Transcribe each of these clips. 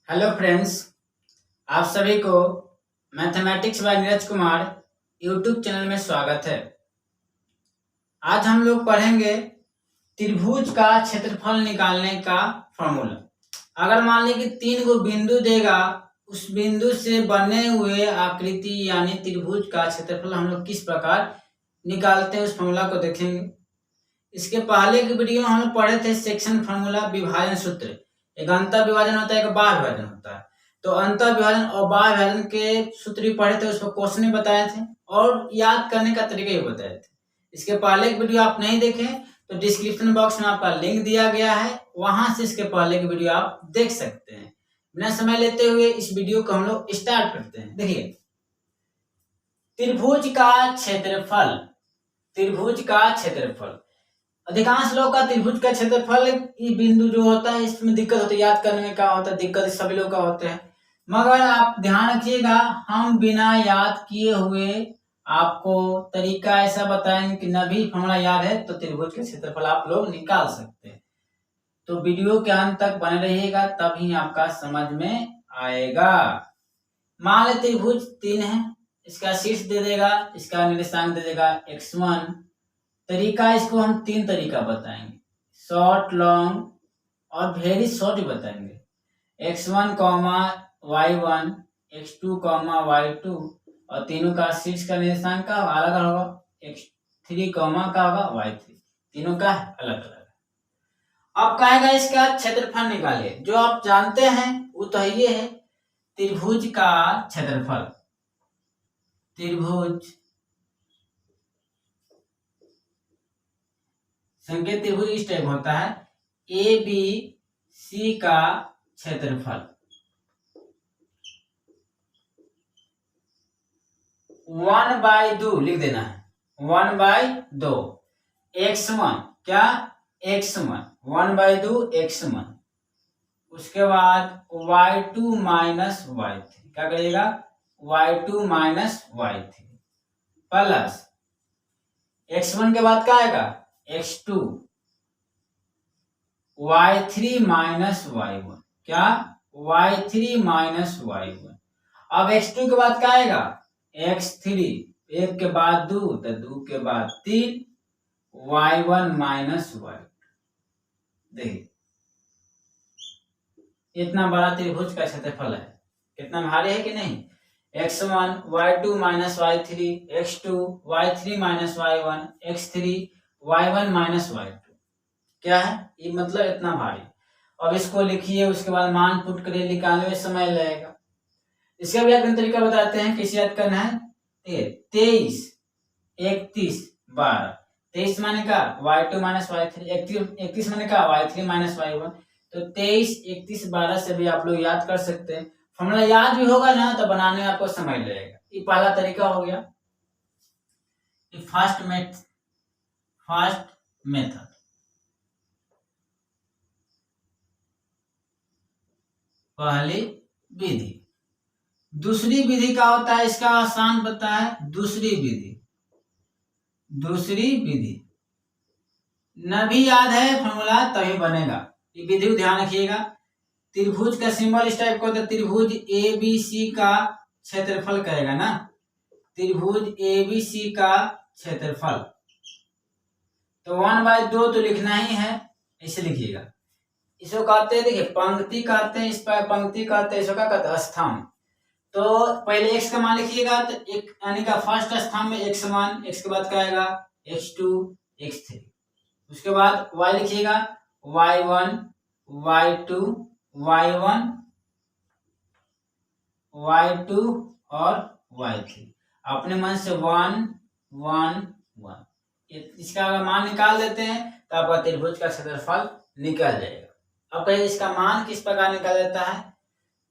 Hello friends, आप सभी को mathematics bye Neeraj Kumar YouTube channel में स्वागत है। आज हम लोग पढ़ेंगे त्रिभुज का क्षेत्रफल निकालने का फॉर्मूला। अगर मान लीजिए कि 3 गो बिंदु देगा, उस बिंदु से बने हुए आकृति यानी त्रिभुज का क्षेत्रफल हम लोग किस प्रकार निकालते हैं, उस फॉर्मूला को देखेंगे। इसके पहले की वीडियो में हम लोग पढ़े थे सेक्शन फॉर्मूला, विभाजन सूत्र। एक अंतर विभाजन होता है, एक बाह्य विभाजन होता है। तो अंतर विभाजन और बाह्य विभाजन के सूत्र भी पढ़े थे, उसको क्वेश्चन भी बताए थे और याद करने का तरीका भी बताए थे। इसके पहले की वीडियो आप नहीं देखे तो डिस्क्रिप्शन बॉक्स में आपका लिंक दिया गया है, वहां से इसके पहले की वीडियो आप देख सकते हैं। बिना समय लेते हुए इस वीडियो को हम लोग स्टार्ट करते हैं। देखिए, त्रिभुज का क्षेत्रफल। त्रिभुज का क्षेत्रफल अधिकांश लोग का त्रिभुज का क्षेत्रफल ये बिंदु जो होता है इसमें दिक्कत होती है, याद करने में क्या होता है, दिक्कत सभी लोग का होता है। मगर आप ध्यान रखिएगा, हम बिना याद किए हुए आपको तरीका ऐसा बताएंगे कि न भी फॉर्मूला याद है तो त्रिभुज का क्षेत्रफल आप लोग निकाल सकते हैं। तो वीडियो के अंत तक बने रहिएगा, तभी आपका समझ में आएगा। मान ले त्रिभुज 3 है, इसका शीर्ष दे देगा, इसका निर्देशांक दे देगा x1। तरीका इसको हम 3 तरीका बताएंगे, शॉर्ट, लॉन्ग और वेरी शॉर्ट बताएंगे। x1, y1, x2, y2 और तीनों का शीर्ष का निर्देशांक का अलग अलग होगा, x3, का होगा y3, तीनों का अलग अलग। अब कहेगा इसका क्षेत्रफल निकालिए। जो आप जानते हैं वो तो ये है त्रिभुज का क्षेत्रफल। त्रिभुज संकेत त्रिभुज इस टाइप होता है, ए बी सी का क्षेत्रफल 1/2 लिख देना है, 1/2 x1, क्या x1 1/2 x1। उसके बाद y2 माइनस y3, क्या करिएगा y2 minus y3 plus x1 के बाद क्या आएगा x2, y3 माइनस y1, क्या y3 माइनस y1। अब x2 के बाद क्या आएगा x3, 1 के बाद 2 तो 2 के बाद 3, y1 माइनस y2। देखिए इतना बड़ा त्रिभुज का क्षेत्रफल है, कितना भारी है कि नहीं। x1 y2 minus y3, x2 y3 minus y1, x3 y1 minus y2, क्या है ये, मतलब इतना भारी। अब इसको लिखिए, उसके बाद मान पुट करिए, निकालने में समय लगेगा। इसका भी एक तरीका बताते हैं कैसे याद करना है। 23, 31, 12। 23 माने का y2 माइनस y3, 31 माने का y3 माइनस y1। तो 23, 31, 12 से भी आप लोग याद कर सकते हैं। फॉर्मूला याद भी होगा ना तो बनाने में आपको समय लगेगा। ये पहला तरीका हो गया, ये फर्स्ट मेथड। पहली विधि। दूसरी विधि का होता है, इसका आसान पता है, दूसरी विधि न भी याद है फॉर्मूला तभी बनेगा। ये विधि ध्यान रखिएगा। त्रिभुज का सिंबल इस टाइप का होता है, त्रिभुज ए बी सी का क्षेत्रफल कहेगा ना, त्रिभुज ए बी सी का क्षेत्रफल। तो 1/2 तो लिखना ही है, इसे लिखिएगा। इसको कहते हैं, देखिए पंक्ति कहते हैं, इस पर पंक्ति कहते हैं, इसको क्या कहते हैं स्तंभ। तो पहले x का मान लिखिएगा, तो एक यानी का फर्स्ट स्तंभ में x1, x के बाद क्या आएगा x2, x3। उसके बाद y लिखिएगा, y1, y2, y1, y2 और y3। अपने मन से 1, 1, 1 इसका अगर मान निकाल देते हैं तो आपका त्रिभुज का क्षेत्रफल निकल जाएगा। अब कहिए इसका मान किस प्रकार निकल देता है,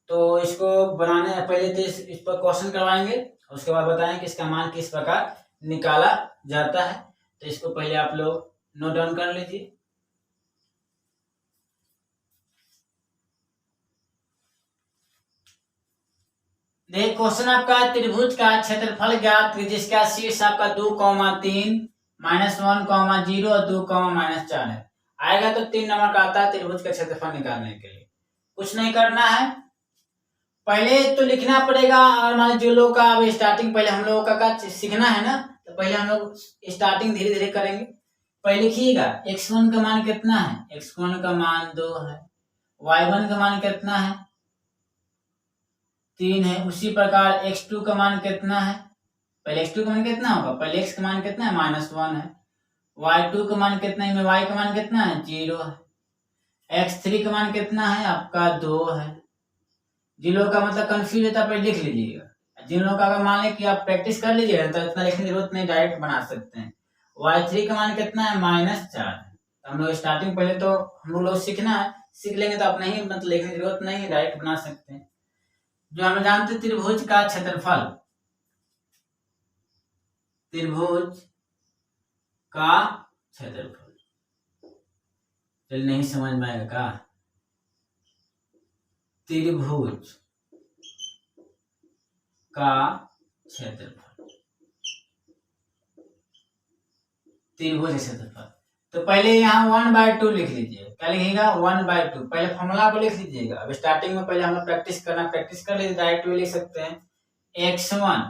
तो इसको बनाने पहले तो इस पर क्वेश्चन करवाएंगे, उसके बाद बताएंगे कि इसका मान किस प्रकार निकाला जाता है। तो इसको पहले आप लोग नोट डाउन कर लीजिए। देखिए क्वेश्चन आपका, त्रिभुज का क्षेत्रफल ज्ञात कीजिए जिसका शीर्ष आपका 2, 3, -1, 0 और 2, -4 है। आएगा तो 3 नंबर का आता है त्रिभुज का क्षेत्रफल निकालने के लिए। कुछ नहीं करना है, पहले तो लिखना पड़ेगा, और मान लीजिए जो लोग का अब स्टार्टिंग पहले हम लोगों का सीखना है ना, तो पहले हम लोग स्टार्टिंग धीरे धीरे करेंगे। पहले लिखिएगा x1 का मान कितना है, x1 का मान 2 है, y1 का मान कितना है 3 है। उसी प्रकार x2 का मान कितना है, पहले x2 का मान कितना होगा, पहले x का मान कितना है -1 है, y2 का मान कितना है, y का मान कितना है 0 है, x3 का मान कितना है आपका 2 है। जिन लोगों का मतलब कंफ्यूज है तो आप लिख लीजिएगा। जिन लोगों का अगर मान लें कि आप प्रैक्टिस कर लीजिएगा तो इतना लिखने की जरूरत नहीं, डायरेक्ट बना सकते हैं। y3 का मान कितना है -4 है। तो हम लोग स्टार्टिंग पहले तो हम लोग सीखना है, सीख लेंगे तो आप नहीं मतलब लिखने की जरूरत नहीं है, डायरेक्ट बना सकते हैं। जो हम जानते हैं त्रिभुज का क्षेत्रफल, त्रिभुज का क्षेत्रफल, चलिए नहीं समझ में आएगा का, त्रिभुज का क्षेत्रफल, त्रिभुज का क्षेत्रफल। तो पहले यहाँ 1/2 लिख लीजिए। क्या लिखिएगा 1/2, पहले फॉर्मूला को लिख लीजिएगा। अब स्टार्टिंग में पहले हम लोग प्रैक्टिस कर लीजिए, डायरेक्ट भी लिख सकते हैं। x1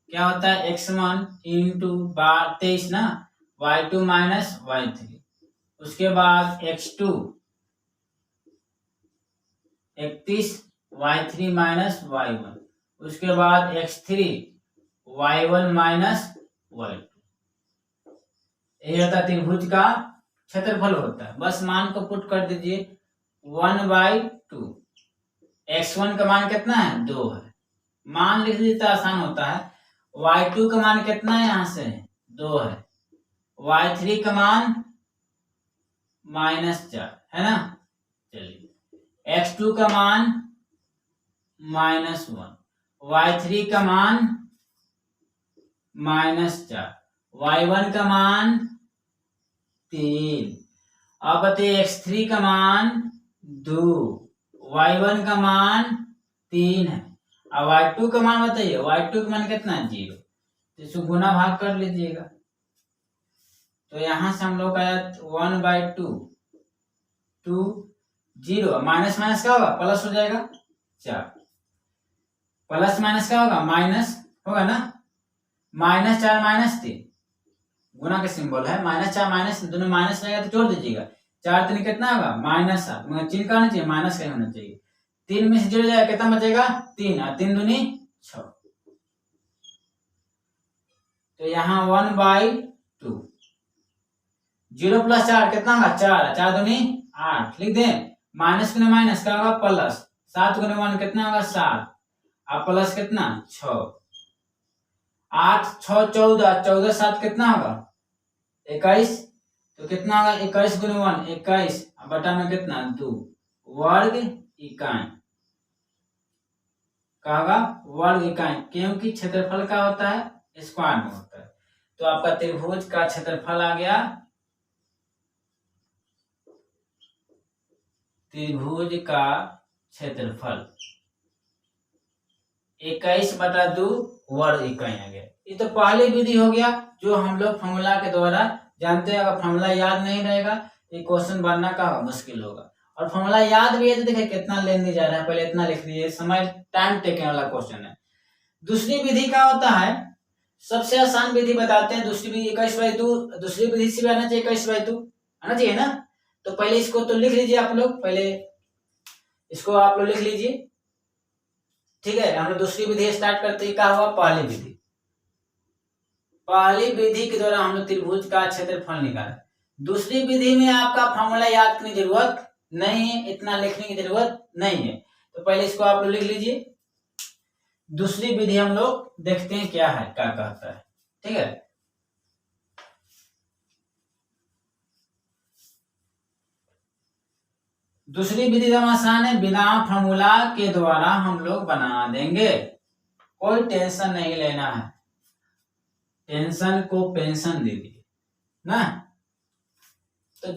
क्या होता है, x1 इंटू 23 ना, y2 माइनस y3, उसके बाद x2 31, y3 माइनस y1, उसके बाद x3 y1 माइनस y2। यही होता है त्रिभुज का क्षेत्रफल होता है। बस मान को पुट कर दीजिए 1/2। x1 का मान कितना है 2 है, मान लिख दीजिए तो आसान होता है। y2 का मान कितना है, यहां से 2 है, y3 का मान -4 है ना। चलिए x2 का मान -1, y3 का मान -4, y1 का मान 3। अब बताइए x3 का मान 2, y1 का मान 3 है। अब y2 का मान बताइए, y2 का मान कितना है 0, तो इसको गुना भाग कर लीजिएगा। तो यहां से हम लोग का 1/2 2 0, माइनस माइनस क्या होगा प्लस हो जाएगा 4, प्लस माइनस क्या होगा माइनस होगा ना, -4 -3 गुना का सिंबल है, -4 दोनों माइनस रहेगा तो जोड़ दीजिएगा। 4 3 कितना होगा -7, मगर चिन्ह का होना चाहिए, माइनस का होना चाहिए। 3 में से जोड़ जाएगा कितना बचेगा 3, और 3 दूनी 6। तो यहाँ 1/2, 0 + 4 कितना होगा 4, 4 दूनी 8 लिख दें। माइनस गुना माइनस क्या होगा प्लस, 7 गुना 1 कितना होगा 7, और प्लस कितना 6, 8 6 14, 14 7 कितना होगा 21, तो कितना होगा 21 गुना 1 21, बटा में कितना 2 वर्ग इकाई का होगा वर्ग इकाई, क्योंकि क्षेत्रफल का होता है स्क्वायर में होता है। तो आपका त्रिभुज का क्षेत्रफल आ गया, त्रिभुज का क्षेत्रफल 21/2 वर्ग इकाई आ गया। ये तो पहली विधि हो गया जो हम लोग फॉर्मूला के द्वारा जानते हैं। अगर फॉर्मूला याद नहीं रहेगा ये क्वेश्चन बनना का मुश्किल होगा, और फॉर्मूला याद भी है तो देखिए कितना लेंदी जा रहा है, पहले इतना लिख लीजिए, समय टाइम टेकन वाला क्वेश्चन है। दूसरी विधि का होता है, सबसे आसान विधि बताते हैं। दूसरी विधि 21/2, दूसरी विधि से भी आना चाहिए 21/2 आना चाहिए ना। तो पहले इसको तो लिख लीजिए आप लोग, पहले इसको आप लोग लिख लीजिए, ठीक है। हम लोग दूसरी विधि स्टार्ट करते हैं। क्या हुआ पहली विधि, पहली विधि के द्वारा हम लोग त्रिभुज का क्षेत्रफल निकाला। दूसरी विधि में आपका फॉर्मूला याद करने की जरूरत नहीं है, इतना लिखने की जरूरत नहीं है। तो पहले इसको आप लोग लिख लीजिए। दूसरी विधि हम लोग देखते हैं क्या है, क्या कहता है, ठीक है। दूसरी विधि एकदम आसान है, बिना फॉर्मूला के द्वारा हम लोग बना देंगे, कोई टेंशन नहीं लेना है। टेंशन को पेंशन दे दिए ना। तो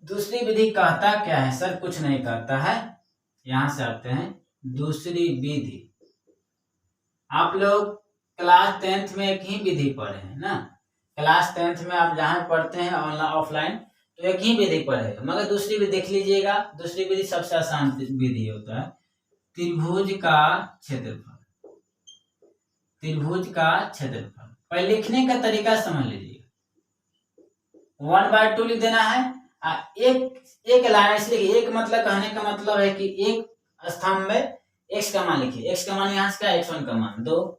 दूसरी विधि कहता क्या है सर, कुछ नहीं कहता है। यहां से आते हैं दूसरी विधि। आप लोग क्लास 10th में एक ही विधि पढ़े हैं ना, क्लास 10th में आप जहां पढ़ते हैं ऑनलाइन ऑफलाइन तो एक ही विधि पढ़े, मगर दूसरी विधि देख लीजिएगा। दूसरी विधि सबसे आसान विधि होता है। त्रिभुज का क्षेत्रफल, त्रिभुज का क्षेत्रफल। पहले लिखने का तरीका समझ लीजिए, 1/2 लिख देना है। एक लाइन, इसलिए एक मतलब कहने का मतलब है कि एक स्तंभ में x का मान लिखिए। x का मान यहाँ से क्या है, x1 का मान 2,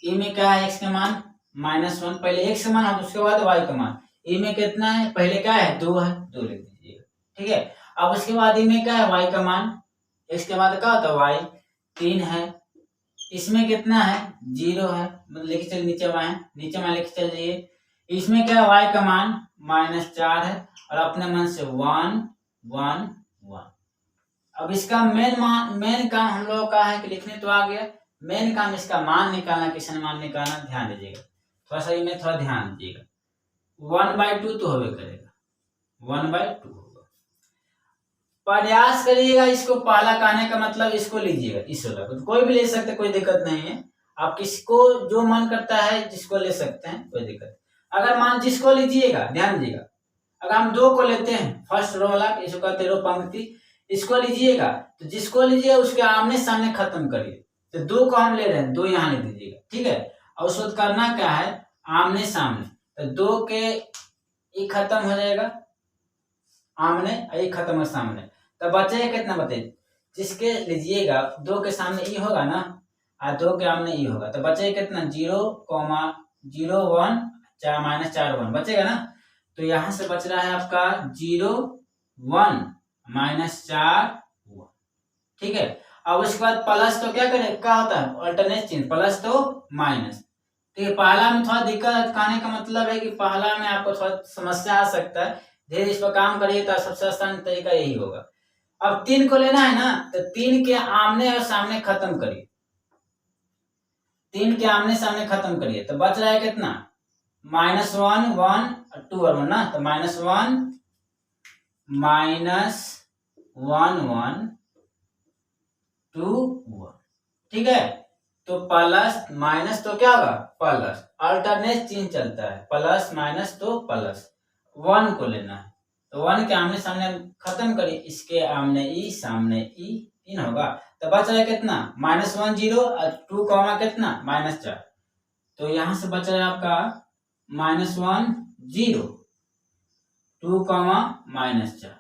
e में क्या है x का मान -1, पहले x का मान है उसके बाद y का मान। e में कितना है, पहले क्या है 2 है, 2 लिख दीजिएगा, ठीक है। अब उसके बाद e में क्या है y का मान, x के बाद क्या होता है y 3 है, इसमें कितना है 0 है, मतलब लेके चलिए नीचे में लेके चलिए। इसमें क्या है y का मान -4 है और अपने मन से 1 1 1। अब इसका मेन काम हम लोगों का है कि लिखने तो आ गया, मेन काम इसका मान निकालना, किसान मान निकालना। ध्यान दीजिएगा थोड़ा सा, में थोड़ा ध्यान दीजिएगा। 1/2 तो होवे करेगा, 1/2 होगा। प्रयास करिएगा इसको, पहला कहने का मतलब इसको लीजिएगा, इस वाला को कोई भी ले सकते, कोई दिक्कत नहीं है। आप किसको जो मन करता है जिसको ले सकते हैं, कोई दिक्कत। अगर मान जिसको लीजिएगा, ध्यान दीजिएगा, अगर हम 2 को लेते हैं, फर्स्ट रो वाला, इसको कहते रो पंक्ति, इसको लीजिएगा तो जिसको लीजिए उसके आमने सामने खत्म करिए। तो 2 को हम ले रहे हैं, 2 यहाँ ले दीजिएगा, ठीक है। और उसको करना क्या है, आमने सामने, तो 2 के ये खत्म हो जाएगा आमने, ये खत्म है सामने, तो बचेगा कितना, बताइए। जिसके लीजिएगा 2 के सामने ई होगा ना, और 2 के आमने ई होगा, तो बचेगा कितना 0,0 1 -4 1 बचेगा ना। तो यहां से बच रहा है आपका 0 1 -4 1, ठीक है। अब उसके बाद प्लस तो क्या करें, क्या होता है अल्टरनेट चिन्ह, प्लस तो माइनस। ठीक है, पहला में थोड़ा दिक्कत कहने का मतलब है कि पहला में आपको थोड़ा समस्या आ सकता है, धीरे इस पर काम करिए तो सबसे आसान तरीका यही होगा। अब 3 को लेना है ना, तो 3 के आमने और सामने खत्म करिए, 3 के आमने सामने खत्म करिए, तो बच रहा है कितना -1 1 2 और 1 ना, तो -1 -1 1 2 1, ठीक है। तो प्लस माइनस तो क्या होगा प्लस, अल्टरनेट चिन्ह चलता है, प्लस माइनस तो प्लस। 1 को लेना है तो 1 के आमने सामने खत्म करिए, इसके आमने ई सामने ई 3 होगा, तो बच रहा है कितना -1 0 और 2 कितना -4, तो यहां से बच रहा है आपका -1 0 2 -4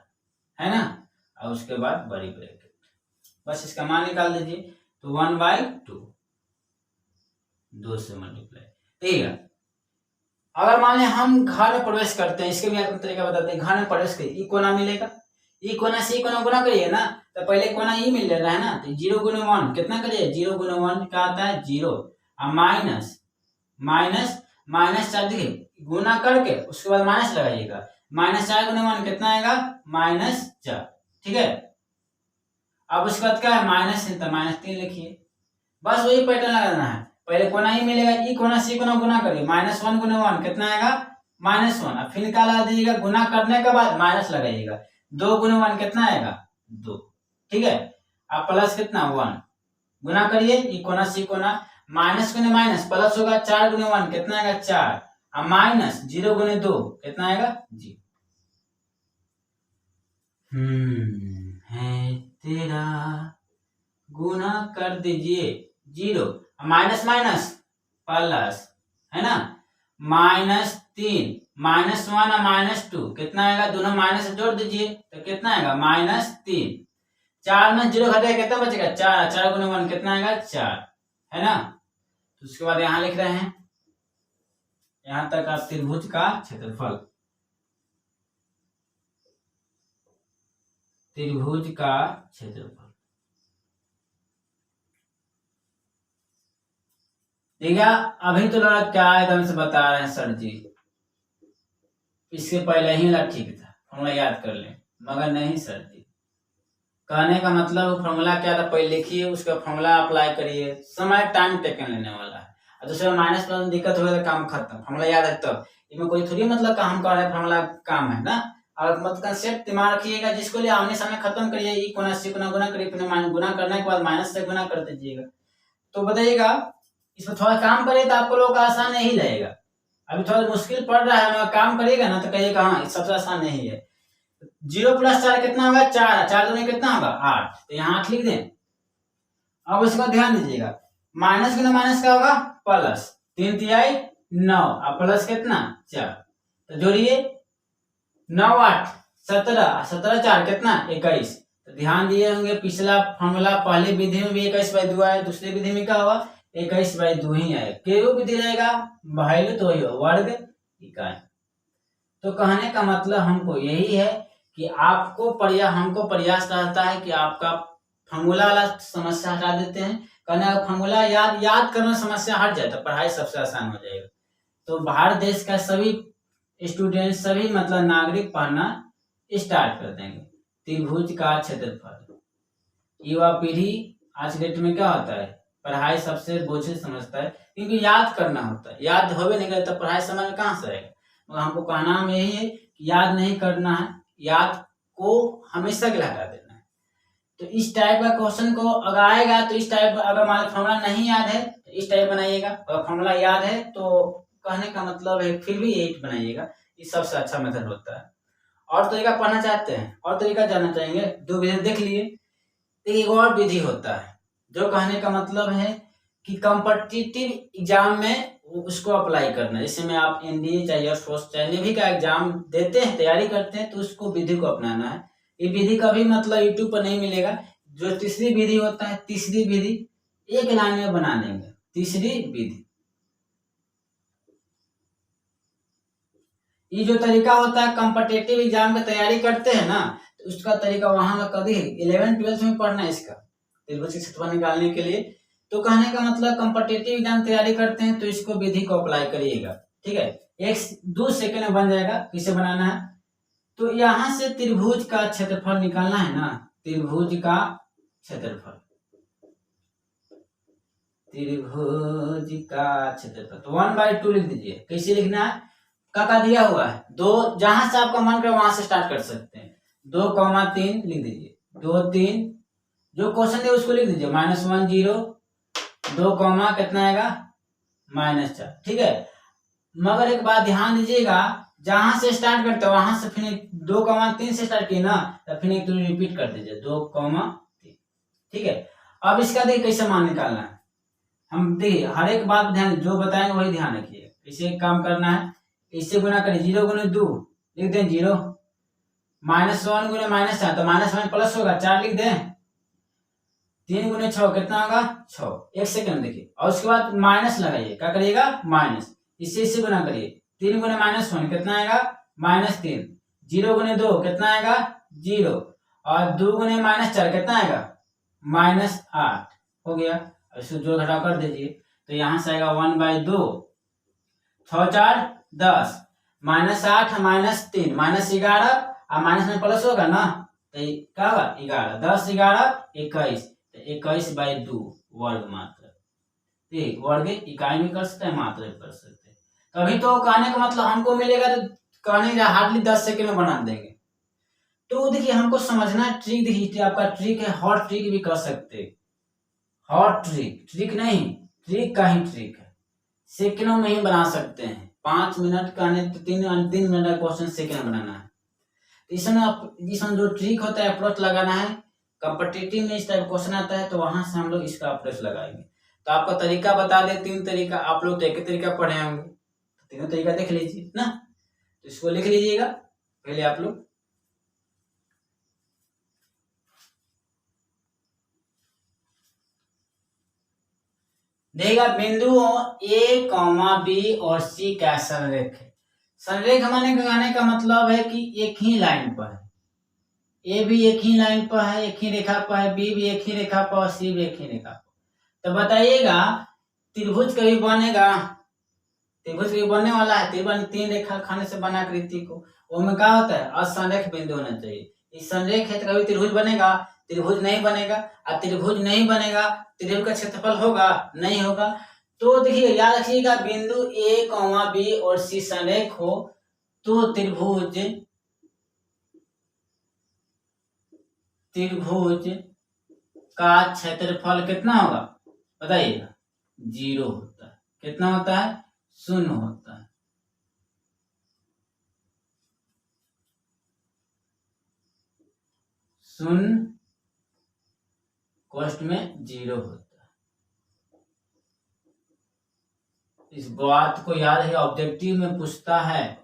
है ना। और उसके बाद बड़ी ब्रैकेट, बस इसका मान निकाल दीजिए, तो 1/2 2 से मल्टीप्लाई, ठीक है। अगर मान लें हम घर में प्रवेश करते हैं, इसके भी आपको तरीका बताते हैं। घर में प्रवेश करिए, ई कोना मिलेगा, ई कोना से ई कोना गुना करिए ना, तो पहले कोना ई मिल रहा है ना, तो 0 × 1 कितना करिए, 0 × 1 क्या आता है 0, और माइनस माइनस -4 देखिए गुना करके उसके बाद माइनस लगाइएगा, -4 × 1 कितना आएगा -4, ठीक है। अब उसके बाद क्या है माइनस है तो -3 लिखिए, बस वही पैटर्न लगाना है। पहले कोना ही मिलेगा, ई कोना सी कोना गुना करिए, -1 × 1 कितना आएगा -1, और फिर क्या लगा दीजिएगा, गुना करने के बाद माइनस लगाइएगा, 2 × 1 कितना आएगा 2, ठीक है। अब प्लस कितना 1 गुना करिए, ई कोना सी कोना, माइनस × माइनस प्लस होगा, 4 × 1 कितना आएगा 4, और माइनस 0 × 2 कितना आएगा 0। है तेरा गुना कर दीजिए 0, माइनस माइनस प्लस है ना, -3 -1 और -2 कितना आएगा, दोनों माइनस जोड़ दीजिए तो कितना आएगा -3, 4 में 0 घटेगा कितना बचेगा 4, 4 × 1 कितना आएगा 4 है ना। तो उसके बाद यहां लिख रहे हैं, यहां तक आप त्रिभुज का क्षेत्रफल, त्रिभुज का क्षेत्रफल, ठीक है। अभी तो लगा क्या एकदम से बता रहे हैं सर जी, इससे पहले ही लगा ठीक था, फॉर्मूला याद कर लें, मगर नहीं सर जी, कहने का मतलब फॉर्मूला क्या था पहले लिखिए, उसका फॉर्मूला अप्लाई करिए, समय टाइम टेकन लेने वाला है, और दूसरा माइनस प्लस में दिक्कत हो गया तो काम खत्म, फॉर्मूला याद है तब, इसमें कोई थोड़ी मतलब काम कर रहे फॉर्मूला काम है ना। और मत कंसेप्ट दिमाग रखिएगा, जिसको लिए आमने सामने खत्म करिए, ई कोना सी कोना गुना करिए, फिर गुना करने के बाद माइनस से गुना कर दीजिएगा, तो बताइएगा इसमें थोड़ा काम करे तो आपको लोग आसान नहीं रहेगा। अभी थोड़ा मुश्किल पड़ रहा है, मगर काम करिएगा ना तो कहिएगा हाँ सबसे आसान नहीं है। 0 + 4 कितना होगा 4, 4 दूनी कितना होगा 8, तो यहाँ 8 लिख दें, अब उसका ध्यान दीजिएगा, माइनस गुना माइनस क्या होगा, प्लस, 3 तिहाई 9 और प्लस कितना 4, तो जोड़िए 9 8 17, 17 4 कितना 21। तो ध्यान दिए होंगे पिछला फॉर्मूला पहले विधि में भी 21/2 आया, दूसरी विधि में क्या हुआ 21/2 ही आया, क्यों विधि रहेगा वैल्यू तो ही वर्ग इकाई। तो कहने का मतलब हमको यही है कि हमको प्रयास रहता है कि आपका फॉर्मूला वाला समस्या हटा देते हैं, कहने का फॉर्मूला याद करना समस्या हट जाए तो पढ़ाई सबसे आसान हो जाएगा। तो भारत देश का सभी स्टूडेंट सभी मतलब नागरिक पढ़ना स्टार्ट कर देंगे। त्रिभुज का क्षेत्रफल, युवा पीढ़ी आज के डेट में क्या होता है पढ़ाई सबसे बोझिल समझता है, क्योंकि याद करना होता है, याद होवे नहीं करे तो पढ़ाई समझ में कहाँ से आएगा। मगर हमको कहना में यही है कि याद नहीं करना है, याद को हमेशा के लिए हटा देना है। तो इस टाइप का क्वेश्चन को अगर आएगा तो इस टाइप, अगर मान फॉर्मूला नहीं याद है तो इस टाइप बनाइएगा, और फॉर्मूला याद है तो कहने का मतलब है फिर भी 8 बनाइएगा, ये सबसे अच्छा मेथड होता है। और तरीका पढ़ना चाहते हैं और तरीका जानना चाहेंगे, 2 विधि देख लिए। एक और विधि होता है जो कहने का मतलब है कि कॉम्पिटिटिव एग्जाम में उसको अप्लाई करना, जैसे में आप एनडीए चाहे एयर फोर्स चाहे नेवी का एग्जाम देते हैं, तैयारी करते हैं, तो उसको विधि को अपनाना है। ये विधि कभी मतलब यूट्यूब पर नहीं मिलेगा। जो तीसरी विधि होता है, तीसरी विधि एक लाइन में बना देंगे, तीसरी विधि। ये जो तरीका होता है कॉम्पिटिटिव एग्जाम की तैयारी करते हैं ना, तो उसका तरीका वहां का कभी 11th-12th में पढ़ना है इसका त्रिभुज के क्षेत्रफल निकालने के लिए। तो कहने का मतलब कॉम्पिटिटिव एग्जाम तैयारी करते हैं तो इसको विधि को अप्लाई करिएगा, ठीक है। 1-2 सेकंड में बन जाएगा। किसे बनाना है, तो यहां से त्रिभुज का क्षेत्रफल निकालना है ना, त्रिभुज का क्षेत्रफल, त्रिभुज का क्षेत्रफल तो 1/2 लिख दीजिए। कैसे लिखना है, का दिया हुआ है 2, जहां से आपका मन करे वहां से स्टार्ट कर सकते हैं। 2,3 लिख दीजिए, 2 3 जो क्वेश्चन है उसको लिख दीजिए, -1 0 2 कॉमा कितना आएगा -4, ठीक है। मगर एक बात ध्यान दीजिएगा, जहां से स्टार्ट करते हैं वहां से फिर 2,3 से स्टार्ट किए ना, तो फिर एक तो रिपीट कर दीजिए 2,3, ठीक है। अब इसका देखिए कैसे मान निकालना है, हम देखिए हर एक बात ध्यान जो बताएंगे वही ध्यान रखिए। इसे काम करना है, इससे गुना करिए, 0 गुना 2 लिख दें 0, -1 गुना -4 तो -1 प्लस होगा 4 लिख दें, 3 गुना 6 कितना होगा 6। एक सेकंड देखिए, और उसके बाद माइनस लगाइए, क्या करिएगा माइनस, इससे गुना करिए, 3 गुना -1 कितना आएगा -3, 0 गुना 2 कितना आएगा 0, और 2 गुना -4 कितना आएगा -8 हो गया। इसको जो घटा कर दीजिए, तो यहाँ से आएगा 1/2, 6 4 10, -8 -3 -11, और माइनस में प्लस होगा ना, तो क्या होगा 11, 10 11 21, तो 21/2 वर्ग मात्र, ठीक, वर्ग इकाई में कर सकते हैं, मात्रा में कर सकते हैं। तभी तो कहने का मतलब हमको मिलेगा, तो कहने का हार्डली 10 सेकंड में बना देंगे। तो देखिए हमको समझना ट्रिक, देखिए आपका ट्रिक है, हॉट ट्रिक भी कर सकते, हॉट ट्रिक, ट्रिक नहीं ट्रिक का ही ट्रिक है, सेकंडों में ही बना सकते हैं। 5 मिनट का नहीं तो 3 मिनट का क्वेश्चन सेकंड बनाना है। इसमें जो ट्रिक होता है अप्रोच लगाना है, कॉम्पिटिटिव में इस टाइप क्वेश्चन आता है तो वहां से हम लोग इसका अप्रोच लगाएंगे। तो आपका तरीका बता दे, 3 तरीका, आप लोग तो एक ही तरीका पढ़े होंगे, तो तीनों तरीका देख लीजिए ना, तो इसको लिख लीजिएगा पहले आप लोग। देखिएगा बिंदुओं A, B और C का संरेख है। संरेख माने कहने का मतलब है कि एक ही लाइन पर है, ए भी एक ही लाइन पर है, एक ही रेखा पर है, बी भी एक ही रेखा पर और सी भी एक ही रेखा पर। तो बताइएगा त्रिभुज कभी बनेगा, त्रिभुज कभी बनने वाला है, त्रिभुज 3 रेखा खंड से बना आकृति को, उसमें क्या होता है असंरेख बिंदु होना चाहिए। इस संरेख है तो कभी त्रिभुज बनेगा, त्रिभुज नहीं बनेगा, और त्रिभुज नहीं बनेगा त्रिभुज का क्षेत्रफल होगा नहीं होगा। तो देखिए याद रखिएगा, बिंदु A, B और C संरेख हो तो त्रिभुज का क्षेत्रफल कितना होगा बताइएगा, 0 होता है। कितना होता है 0 होता है। शून्य कॉस्ट में 0 होता है। इस बात को याद है, ऑब्जेक्टिव में पूछता है।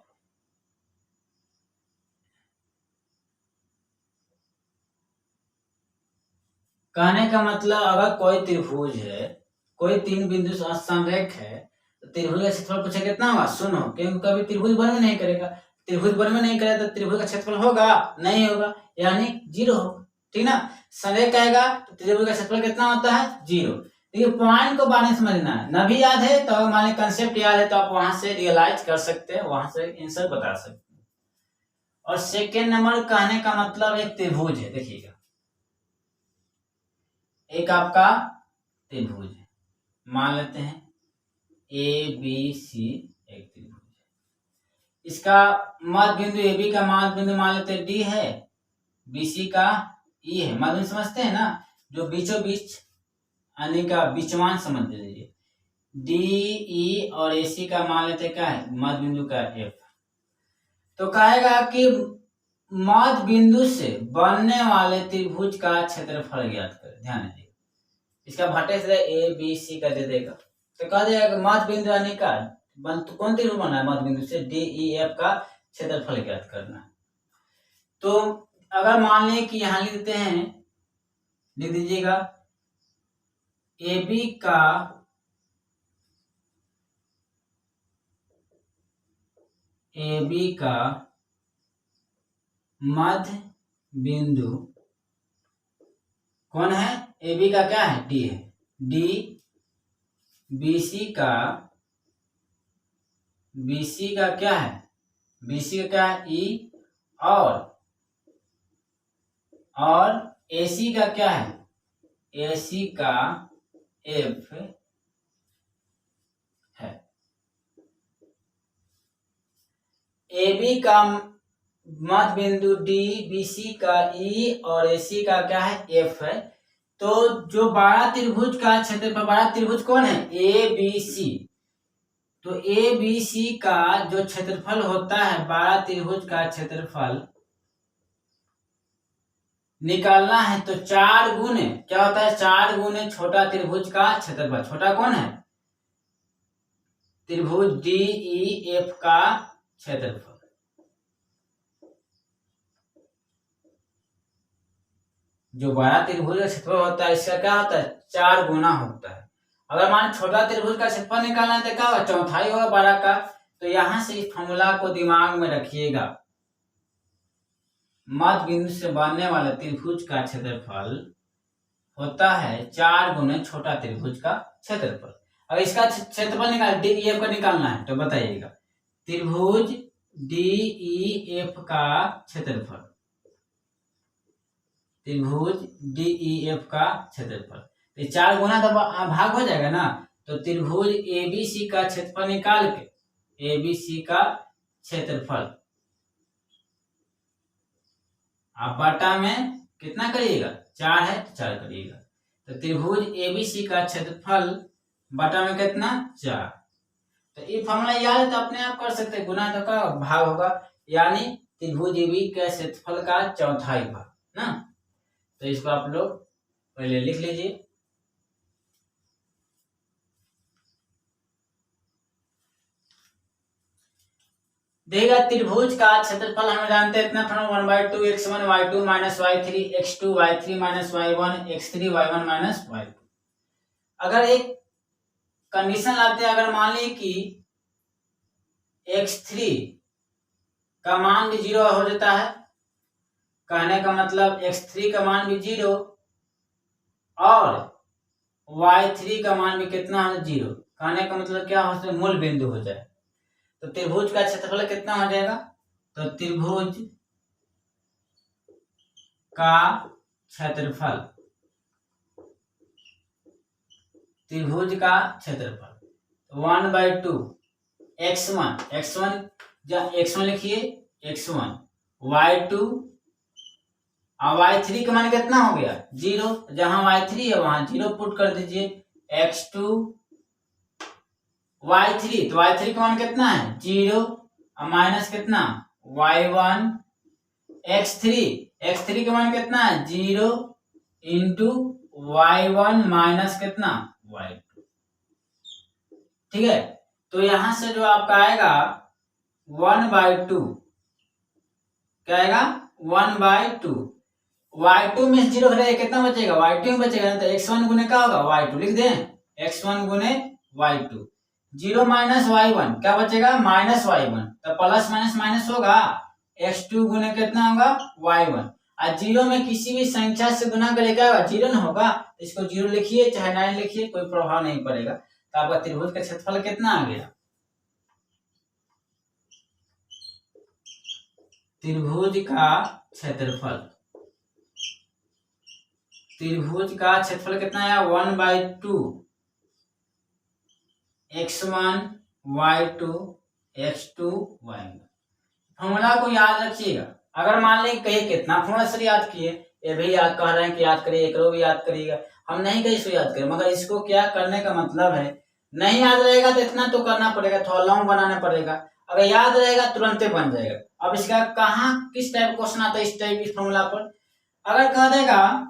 कहने का मतलब अगर कोई त्रिभुज है, कोई 3 बिंदु संरेख है, तो त्रिभुज का क्षेत्रफल पूछे कितना होगा। सुनो, क्योंकि कभी त्रिभुज बनवे नहीं करेगा, त्रिभुज बनवे नहीं करेगा तो त्रिभुज का क्षेत्रफल होगा नहीं होगा, यानी 0 होगा। ठीक ना। संरेख कहेगा तो त्रिभुज का क्षेत्रफल कितना होता है 0। देखिए पॉइंट को बारे में समझना है, न भी याद है तो मान ली कंसेप्ट याद है तो आप वहां से रियलाइज कर सकते हैं, वहां से आंसर बता सकते हैं। और सेकेंड नंबर कहने का मतलब एक त्रिभुज है। देखिएगा एक आपका त्रिभुज है, मान लेते हैं ABC एक त्रिभुज है। इसका मध्य बिंदु AB का मध्य बिंदु मान लेते हैं D है, BC का E है। मध्य बिंदु समझते हैं ना, जो बीचों बीच यानी का बीचवान समझ लीजिए। DE और AC का मान लेते क्या है मध्य बिंदु का F। तो कहेगा कि मध्य बिंदु से बनने वाले त्रिभुज का क्षेत्रफल ज्ञात करें। ध्यान दीजिए, इसका भाटे से ABC का दे देगा तो कह देगा मध्य बिंदु यानी का कौन त्रिभुज बना है मध्य बिंदु से DEF का क्षेत्रफल ज्ञात करना है। तो अगर मान लें कि यहां लिख देते हैं, लिख दीजिएगा AB का मध्य बिंदु कौन है, AB का क्या है D है, D BC का क्या है, BC का क्या है E, और AC का क्या है, AC का F है। AB का मध्य बिंदु D, BC का E और AC का क्या है F है। तो जो 12 त्रिभुज का क्षेत्रफल, 12 त्रिभुज कौन है ABC, तो ABC का जो क्षेत्रफल होता है 12 त्रिभुज का क्षेत्रफल निकालना है तो 4 गुने क्या होता है, 4 गुने छोटा त्रिभुज का क्षेत्रफल। छोटा कौन है त्रिभुज DEF का क्षेत्रफल। जो 12 त्रिभुज का क्षेत्रफल होता है इसका क्या होता है 4 गुना होता है। अगर मान छोटा त्रिभुज का क्षेत्रफल निकालना है तो क्या होगा चौथाई होगा 12 का। तो यहां से इस फॉर्मूला को दिमाग में रखिएगा, मध्य बिंदु से बनने वाला त्रिभुज का क्षेत्रफल होता है 4 गुने छोटा त्रिभुज का क्षेत्रफल। अगर इसका क्षेत्रफल निकाल DEF का निकालना है तो बताइएगा त्रिभुज DEF का क्षेत्रफल, त्रिभुज DEF का क्षेत्रफल। तो 4 गुना तो भाग हो जाएगा ना, तो त्रिभुज ABC का क्षेत्रफल निकाल के ABC का क्षेत्रफल आप बटा में कितना करिएगा 4 है तो 4 करिएगा। तो त्रिभुज ABC का क्षेत्रफल बटा में कितना 4। तो ये फॉर्मूला याद है तो अपने आप कर सकते हैं, गुना तो का भाग होगा, यानी त्रिभुज AB के क्षेत्रफल का चौथाई भाग ना। तो इसको आप लोग पहले लिख लीजिए। देगा त्रिभुज का क्षेत्रफल हम जानते हैं इतना, 1/2 x1 y2 minus y3 x2 y3 minus y1 x3 y1 minus y2। अगर एक कंडीशन लाते हैं, अगर मान ली कि x3 का मान भी 0 हो जाता है, कहने का मतलब x3 का मान भी 0 और y3 का मान भी कितना हो 0, कहने का मतलब क्या हो सकता है मूल बिंदु हो जाए। तो त्रिभुज का क्षेत्रफल कितना हो जाएगा, तो त्रिभुज का क्षेत्रफल, त्रिभुज का क्षेत्रफल 1/2 x1 लिखिए x1 y2 और y3 का मान कितना हो गया 0, जहां y3 है वहां 0 पुट कर दीजिए, x2 y3 तो y3 का मान कितना है 0 और माइनस कितना y1 x3 का मान कितना है 0 इंटू y1 माइनस कितना y2। ठीक है, तो यहां से जो आपका आएगा 1/2, क्या आएगा 1/2। y2 में 0 घटाएगा कितना बचेगा, y2 में बचेगा, तो x1 गुने क्या होगा y2 लिख दें, x1 गुने y2। 0 माइनस y1 क्या बचेगा -y1, तो प्लस माइनस माइनस होगा, x2 गुने कितना होगा y1। और 0 में किसी भी संख्या से गुना करे क्या होगा 0 ना होगा, इसको 0 लिखिए चाहे 9 लिखिए, कोई प्रभाव नहीं पड़ेगा। तो आपका त्रिभुज का क्षेत्रफल कितना आ गया, त्रिभुज का क्षेत्रफल, त्रिभुज का क्षेत्रफल कितना आया 1/2 x1 y2 x2 y1। Formula को याद रखिएगा। अगर मान लें कहीं कितना फॉर्मूला सर याद किए, ये भी याद कह रहे हैं कि याद करिए, एक भी याद करिएगा, हम नहीं कहीं इसको याद करें, मगर इसको क्या करने का मतलब है, नहीं याद रहेगा तो इतना तो करना पड़ेगा, थोड़ा लॉन्ग बनाना पड़ेगा, अगर याद रहेगा तुरंत बन जाएगा। अब इसका कहाँ किस टाइप क्वेश्चन आता है इस टाइप इस फॉर्मूला पर, अगर कह देगा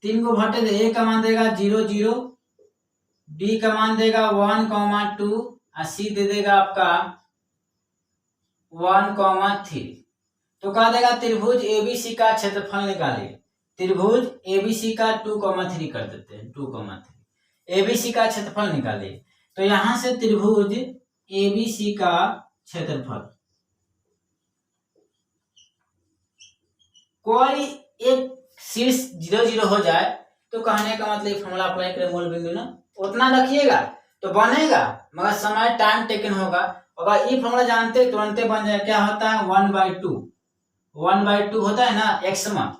3 को घटे दे, ए का मान देगा 0 0, बी का मान देगा 1,2 और सी दे देगा आपका 1,3, तो कह देगा त्रिभुज एबीसी का क्षेत्रफल निकालिए। त्रिभुज एबीसी का 2,3 कर देते हैं, 2,3 एबीसी का क्षेत्रफल निकालिए। तो यहां से त्रिभुज एबीसी का क्षेत्रफल कोई एक शीर्ष 0 0 हो जाए तो कहने का मतलब फॉर्मूला अप्लाई करें, मूल बिंदु ना उतना रखिएगा तो बनेगा, मगर समय टाइम टेकन होगा। अगर ये फॉर्मूला जानते तुरंत बन जाए, क्या होता है 1/2 होता है ना x1।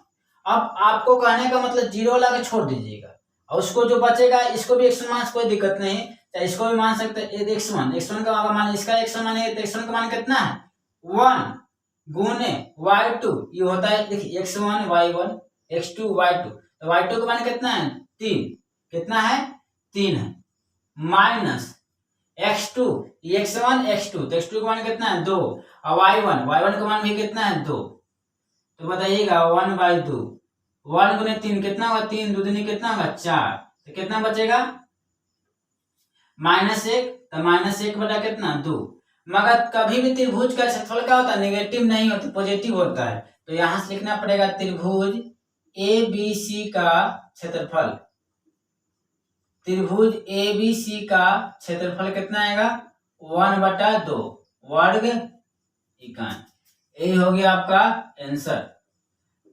अब आपको कहने का मतलब 0 लगा छोड़ दीजिएगा, और उसको जो बचेगा इसको भी x1 मान, कोई दिक्कत नहीं, चाहे इसको भी मान सकते हैं x1 का मान, इसका x1 मानेंगे तो x1 का मान कितना है 1 गुने y2, ये होता है देखिए x1 y1 x2 y2, तो y2 का मान कितना है 3, कितना है 3 है, माइनस x2 ये x1 x2, तो x2 का मान कितना है 2, और y1 का मान भी कितना है 2, तो बताइएगा 1/2, 1 गुने 3 कितना होगा 3 दूनी कितना होगा 4, तो कितना बचेगा -1, तो -1 बटा कितना 2। मगर कभी भी त्रिभुज का क्षेत्रफल क्या होता है नेगेटिव नहीं होता, पॉजिटिव होता है, तो यहां से लिखना पड़ेगा त्रिभुज एबीसी का क्षेत्रफल, त्रिभुज एबीसी का क्षेत्रफल कितना आएगा 1/2 वर्ग इकाई, यही हो गया आपका आंसर।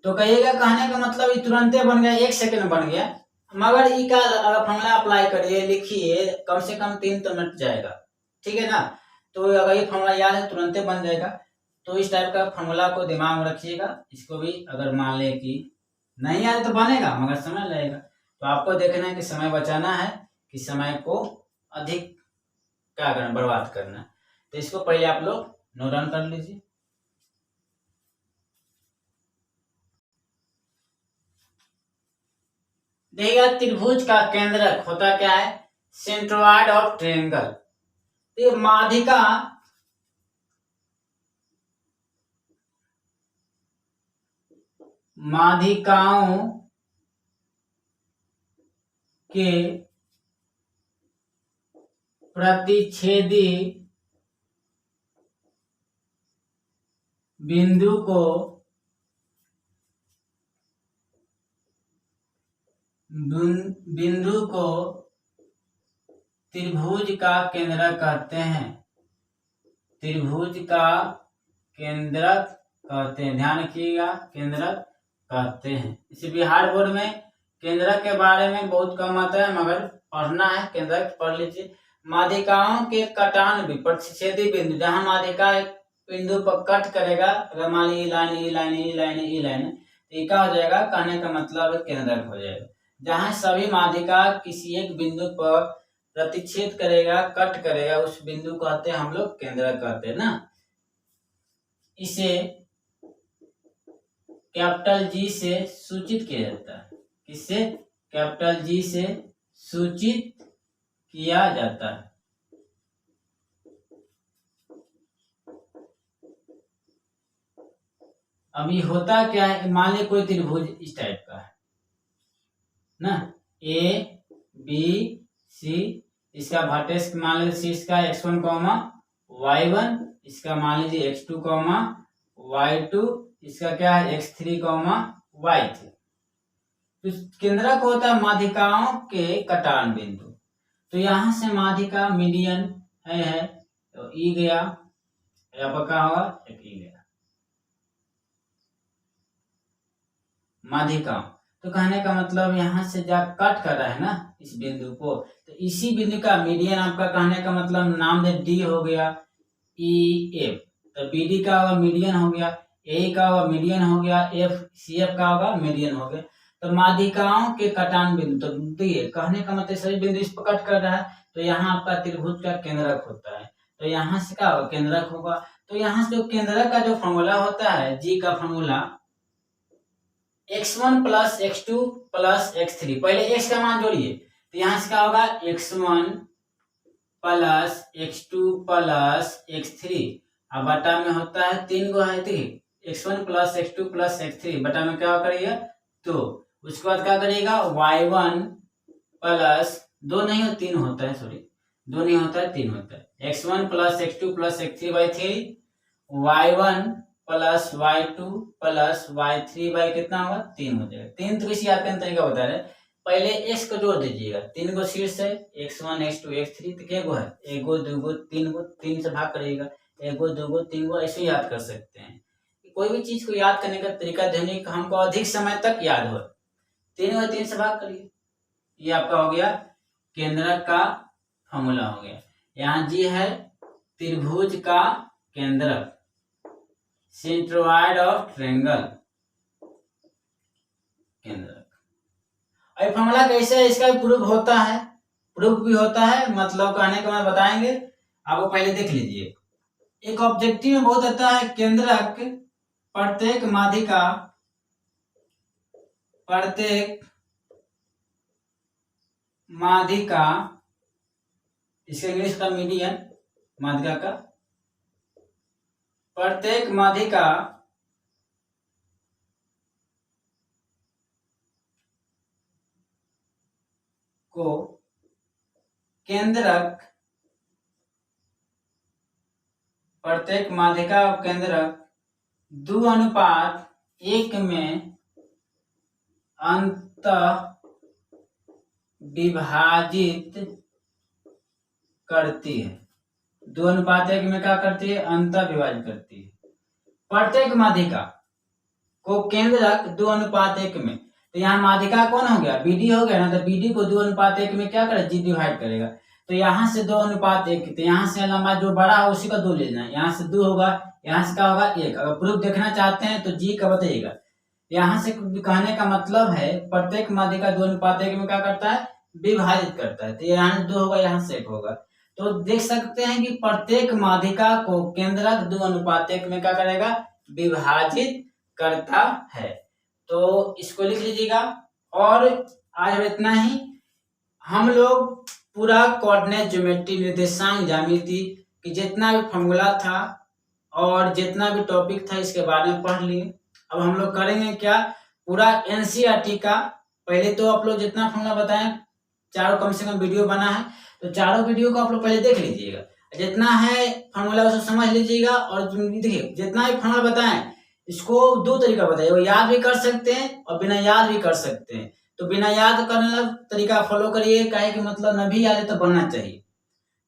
तो कहिएगा कहने का मतलब ये तुरंत बन गया, 1 सेकंड बन गया, मगर ई का अगर फॉर्मूला अप्लाई करिए लिखिए कम से कम 3 तो मिनट जाएगा, ठीक है ना। तो अगर ये फॉर्मूला याद है तुरंत बन जाएगा, तो इस टाइप का फॉर्मूला को दिमाग में रखिएगा। इसको भी अगर मान ले कि नहीं याद तो बनेगा मगर समय लगेगा, तो आपको देखना है कि समय बचाना है कि समय को अधिक क्या करना बर्बाद करना है। तो इसको पहले आप लोग नोट डाउन कर लीजिए। देखिएगा त्रिभुज का केंद्रक होता क्या है सेंट्रोइड ऑफ ट्रायंगल, ये माध्यिका माध्यिकाओं के प्रतिच्छेदी बिंदु को त्रिभुज का केंद्रक कहते हैं, त्रिभुज का केंद्रक कहते हैं, ध्यान रखिएगा केंद्रक कहते हैं। इसे बिहार बोर्ड में केंद्रक के बारे में बहुत कम आता है मगर पढ़ना है, केंद्रक पढ़ लीजिए। माध्यिकाओं के कटान भी प्रतिच्छेदी बिंदु, जहां माध्यिका बिंदु पर कट करेगा, अगर मान ली लाइन तो ये क्या हो जाएगा कहने का मतलब केंद्रक हो जाएगा। जहां सभी माध्यिका किसी एक बिंदु पर प्रतिच्छेद करेगा कट करेगा, उस बिंदु को कहते हैं हम लोग केंद्रक कहते हैं ना। इसे कैपिटल जी से सूचित किया जाता है, किससे कैपिटल जी से सूचित किया जाता है। अभी होता क्या है, मान ली कोई त्रिभुज इस टाइप का है, ना, ए बी सी, इसका वर्टेक्स मान लीजिए सी इसका x1 y1, इसका मान लीजिए x2 y2, इसका क्या है x3 y3। तो केंद्रक होता है माध्यिकाओं के कटान बिंदु। तो यहां से माध्यिका मीडियन है तो ई गया, यहाँ पर क्या होगा एक ई गया माध्यिका। तो कहने का मतलब यहाँ से जब कट कर रहा है ना इस बिंदु को, तो इसी बिंदु का मीडियन आपका कहने का मतलब नाम दे डी हो गया, ई एफ, तो बी डी का होगा मीडियन हो गया, ए का होगा मीडियन हो गया, एफ सी एफ का होगा मीडियन हो गया। तो माध्यिकाओं के कटान बिंदु, तो देखिए कहने का मतलब सभी बिंदु इस पर कट कर रहा है, तो यहाँ आपका त्रिभुज का केंद्रक होता है। तो यहाँ से क्या होगा केंद्रक होगा। तो यहाँ से जो केंद्रक का जो फॉर्मूला होता है जी का formula x1 plus x2 plus x3, पहले x का मान जोड़िए, तो यहाँ से क्या होगा x1 plus x2 plus x3, अब बटा में होता है 3 गो है, देखिए x1 plus x2 plus x3 बटा में क्या करिएगा तो उसके बाद क्या करिएगा y1 प्लस 2 नहीं हो 3 होता है, सॉरी 2 नहीं होता है 3 होता है, x1 plus x2 plus x3 by 3, y1 plus y2 plus y3 by कितना होगा 3 हो जाएगा। 3 तो किसी याद करने तरीका बता रहे, पहले x को जोड़ दीजिएगा, 3 गो शीर्ष है x1 x2 x3, तो क्या गो है 1 गो 2 गो 3 गो, 3 से भाग करिएगा 1 गो 2 गो 3 गो, ऐसे याद कर सकते हैं। कोई भी चीज को याद करने का तरीका देने का हमको अधिक समय तक याद हो, 3 और 3 से भाग करिए, ये आपका हो गया केंद्रक का फॉर्मूला हो गया। यहाँ जी है त्रिभुज का केंद्रक, सेंट्रोइड ऑफ ट्रायंगल केंद्रक। अब फॉर्मूला कैसे है इसका भी प्रूफ होता है, प्रूफ भी होता है, मतलब कहने को मैं बताएंगे आपको, पहले देख लीजिए। एक ऑब्जेक्टिव में बहुत आता है केंद्रक प्रत्येक माध्यिका इसका इंग्लिश का मीडियन माध्यिका का, प्रत्येक माध्यिका को केंद्रक, प्रत्येक माध्यिका केंद्रक 2:1 में अंतः विभाजित करती है। 2:1 में क्या करती है अंतः विभाजित करती है। प्रत्येक माध्यिका को केंद्रक 2:1 में, तो यहाँ माध्यिका कौन हो गया बीडी हो गया ना, तो बीडी को 2:1 में क्या करेगा जी डिवाइड करेगा, तो यहाँ से 2:1, तो यहाँ से लंबा जो बड़ा है उसी का 2 ले लेना, यहाँ से 2 होगा, यहाँ से क्या होगा 1। अगर प्रूफ देखना चाहते हैं तो जी का बताइएगा। यहाँ से कहने का मतलब है प्रत्येक माध्यिका 2:1 में क्या करता है विभाजित करता है, तो यहाँ 2 होगा, यहाँ से 1 होगा। तो देख सकते हैं कि प्रत्येक माध्यिका को केंद्रक 2:1 में क्या करेगा विभाजित करता है। तो इसको लिख लीजिएगा। और आज इतना ही, हम लोग पूरा कोऑर्डिनेट ज्योमेट्री निर्देशांक ज्यामिति कि जितना भी फॉर्मूला था और जितना भी टॉपिक था इसके बारे में पढ़ लिए। अब हम लोग करेंगे क्या पूरा एनसीईआरटी का, पहले तो आप लोग जितना फॉर्मूला बताएं चारों कम से कम वीडियो बना है, तो चारों वीडियो को आप लोग पहले देख लीजिएगा, जितना है फॉर्मूला उसको समझ लीजिएगा। और देखिए जितना भी फॉर्मूला बताएं इसको 2 तरीका बताइए, वो याद भी कर सकते हैं और बिना याद भी कर सकते हैं। तो बिना याद करने वाला तरीका फॉलो करिए, काहे कि मतलब न भी याद है तो बनना चाहिए।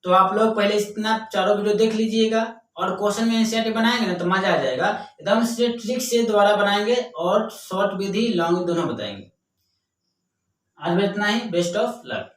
तो आप लोग पहले इतना चारों वीडियो देख लीजिएगा और क्वेश्चन में एनसीईआरटी बनाएंगे ना तो मजा आ जाएगा, एकदम से ट्रिक से द्वारा बनाएंगे और शॉर्ट विधि लॉन्ग दोनों बताएंगे। आज में इतना ही, बेस्ट ऑफ लक।